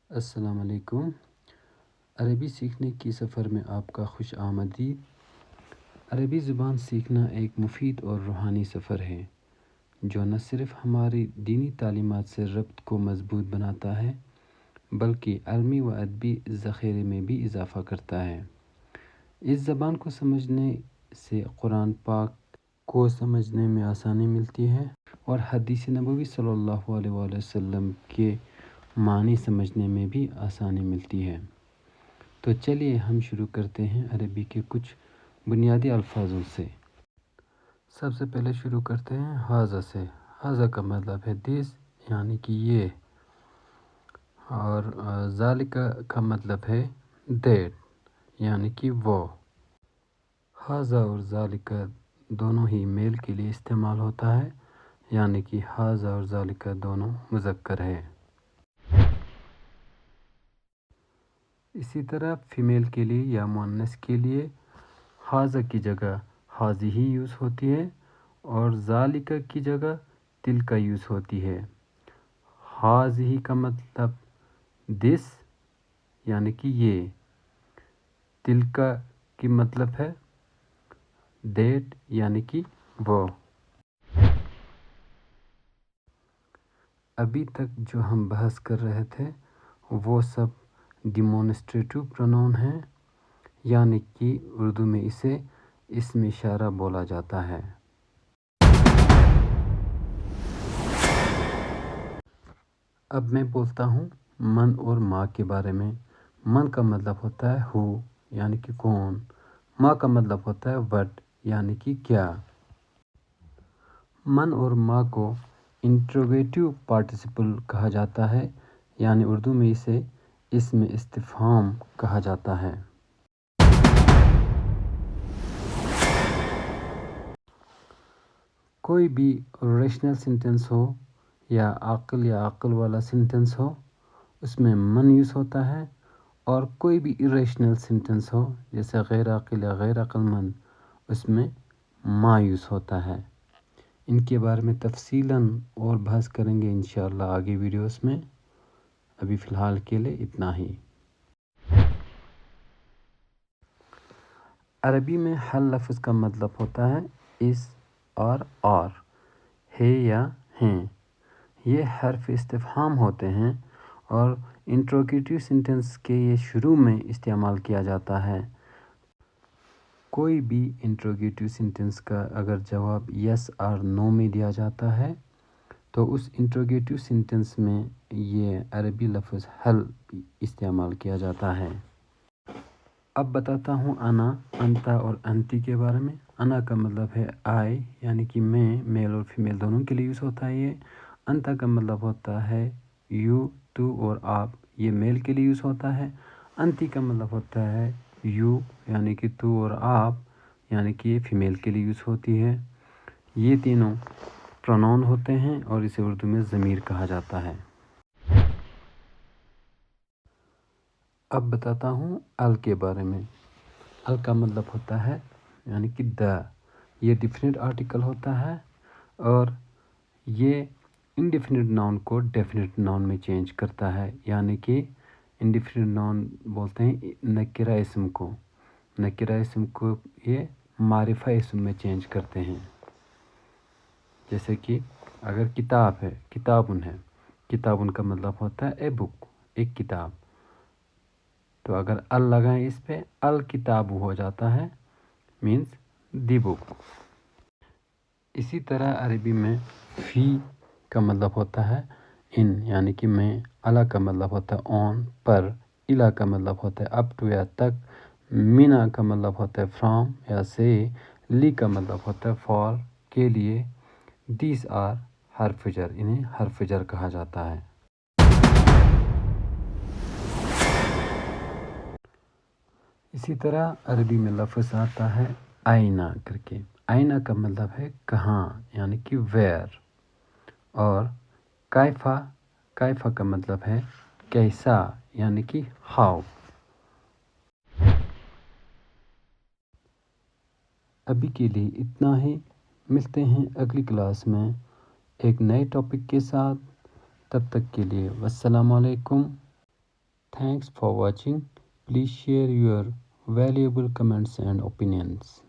السلام علیکم۔ عربی سیکھنے کی سفر میں آپ کا خوش آمدید۔ عربی زبان سیکھنا ایک مفید اور روحانی سفر ہے جو نہ صرف ہماری دینی تعلیمات سے ربط کو مضبوط بناتا ہے بلکہ علمی و ادبی ذخیرے میں بھی اضافہ کرتا ہے۔ اس زبان کو سمجھنے سے قرآن پاک کو سمجھنے میں آسانی ملتی ہے اور حدیث نبوی صلی اللہ علیہ وآلہ وسلم کے معنی سمجھنے میں بھی آسانی ملتی ہے۔ تو چلیے ہم شروع کرتے ہیں عربی کے کچھ بنیادی الفاظوں سے۔ سب سے پہلے شروع کرتے ہیں ھذا سے۔ ھذا کا مطلب ہے دس یعنی کہ یہ، اور ذالک کا مطلب ہے دیٹ یعنی کہ وہ۔ ھذا اور ذالک دونوں ہی میل کے لیے استعمال ہوتا ہے یعنی کہ ھذا اور ذالک دونوں مذکر ہے۔ اسی طرح فیمیل کے لیے یا مؤنث کے لیے ھذا کی جگہ ھذہ یوز ہوتی ہے اور ذالک کی جگہ تلک یوز ہوتی ہے۔ ھذہ کا مطلب دس یعنی کہ یہ، تلک کی مطلب ہے دیٹ یعنی کہ وہ۔ ابھی تک جو ہم بحث کر رہے تھے وہ سب ڈیمونسٹریٹو پرونون ہیں یعنی کہ اردو میں اسے اسم اشارہ بولا جاتا ہے۔ اب میں بولتا ہوں من اور ما کے بارے میں۔ من کا مطلب ہوتا ہے ہو یعنی کہ کون، ما کا مطلب ہوتا ہے وٹ یعنی کہ کیا۔ من اور ما کو انٹروگیٹو پارٹیسپل کہا جاتا ہے یعنی اردو میں اسے اسم استفہام کہا جاتا ہے۔ کوئی بھی ریشنل سینٹنس ہو یا عقل والا سینٹنس ہو اس میں من یوز ہوتا ہے، اور کوئی بھی irrational سینٹنس ہو جیسے غیر عاقل یا غیر عقل مند اس میں ما یوز ہوتا ہے۔ ان کے بارے میں تفصیلاً اور بحث کریں گے انشاءاللہ آگے ویڈیوز میں۔ ابھی فی الحال کے لیے اتنا ہی۔ عربی میں ہر لفظ کا مطلب ہوتا ہے اس اور ہے یا ہیں۔ یہ حرف استفہام ہوتے ہیں اور انٹروگیٹو سینٹنس کے یہ شروع میں استعمال کیا جاتا ہے۔ کوئی بھی انٹروگیٹو سینٹنس کا اگر جواب یس اور نو میں دیا جاتا ہے تو اس انٹروگیٹو سینٹنس میں یہ عربی لفظ ہل استعمال کیا جاتا ہے۔ اب بتاتا ہوں انا، انتا اور انتی کے بارے میں۔ انا کا مطلب ہے آئی یعنی کہ میں، میل اور فیمیل دونوں کے لیے یوز ہوتا ہے یہ۔ انتا کا مطلب ہوتا ہے یو، تو اور آپ، یہ میل کے لیے یوز ہوتا ہے۔ انتی کا مطلب ہوتا ہے یو یعنی کہ تو اور آپ، یعنی کہ یہ فیمیل کے لیے یوز ہوتی ہے۔ یہ تینوں پرونون ہوتے ہیں اور اسے اردو میں ضمیر کہا جاتا ہے۔ اب بتاتا ہوں ال کے بارے میں۔ ال کا مطلب ہوتا ہے یعنی کہ یہ ڈیفینٹ آرٹیکل ہوتا ہے اور یہ انڈیفینٹ ناؤن کو ڈیفینٹ ناؤن میں چینج کرتا ہے، یعنی کہ انڈیفینٹ ناؤن بولتے ہیں نکرہ اسم کو، نکرہ اسم کو یہ معرفہ اسم میں چینج کرتے ہیں۔ جیسے کہ اگر کتاب ہے، کتابن ہے، کتابن کا مطلب ہوتا ہے اے بک، ایک کتاب، تو اگر ال لگائیں اس پہ الکتاب ہو جاتا ہے، مینز دی بک۔ اسی طرح عربی میں فی کا مطلب ہوتا ہے ان یعنی کہ میں، الا کا مطلب ہوتا ہے آن، پر، الا کا مطلب ہوتا ہے اپ ٹو یا تک، منا کا مطلب ہوتا ہے فرام یا سے، لی کا مطلب ہوتا ہے فار کے لیے، دیز آر حرف جر، انہیں حرف جر کہا جاتا ہے۔ اسی طرح عربی میں لفظ آتا ہے آئینہ کر کے۔ آئینہ کا مطلب ہے کہاں یعنی کہ ویئر، اور کیفا، کیفا کا مطلب ہے کیسا یعنی کہ ہاؤ۔ ابھی کے لیے اتنا ہی، ملتے ہیں اگلی کلاس میں ایک نئے ٹاپک کے ساتھ۔ تب تک کے لیے والسلام علیکم۔ Thanks for watching. Please share your valuable comments and opinions.